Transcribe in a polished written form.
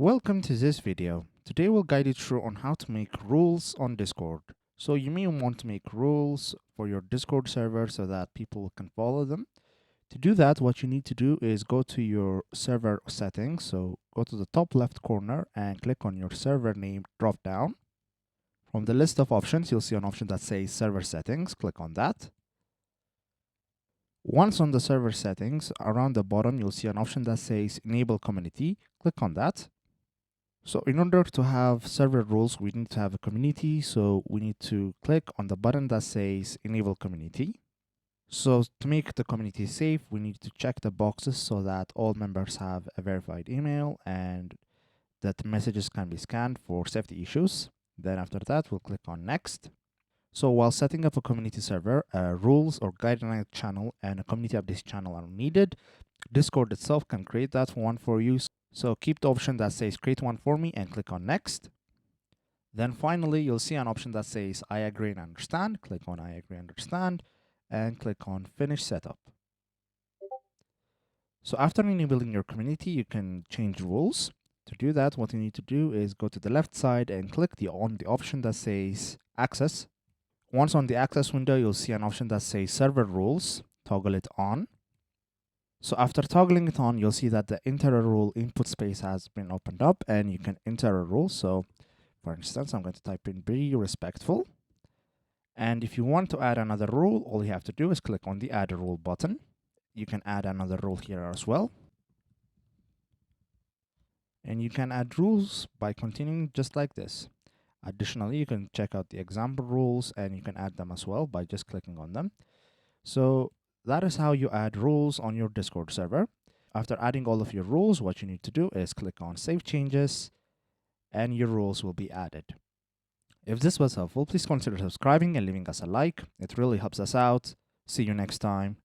Welcome to this video. Today we'll guide you through on how to make rules on Discord. So you may want to make rules for your Discord server so that people can follow them. To do that, what you need to do is go to your server settings. So go to the top left corner and click on your server name drop down. From the list of options, you'll see an option that says server settings. Click on that. Once on the server settings, around the bottom, you'll see an option that says enable community. Click on that. So in order to have server rules, we need to have a community. So we need to click on the button that says enable community. So to make the community safe, we need to check the boxes so that all members have a verified email and that messages can be scanned for safety issues. Then after that, we'll click on next. So while setting up a community server, rules or guideline channel and a community updates channel are needed. Discord itself can create that one for you. So keep the option that says create one for me and click on next. Then finally, you'll see an option that says I agree and understand. Click on I agree and understand and click on finish setup. So after enabling your community, you can change rules. To do that, what you need to do is go to the left side and click on the option that says access. Once on the access window, you'll see an option that says server rules. Toggle it on. So after toggling it on, you'll see that the enter a rule input space has been opened up and you can enter a rule. So for instance, I'm going to type in be respectful. And if you want to add another rule, all you have to do is click on the add a rule button. You can add another rule here as well. And you can add rules by continuing just like this. Additionally, you can check out the example rules and you can add them as well by just clicking on them. So that is how you add rules on your Discord server. After adding all of your rules, what you need to do is click on Save Changes, and your rules will be added. If this was helpful, please consider subscribing and leaving us a like. It really helps us out. See you next time.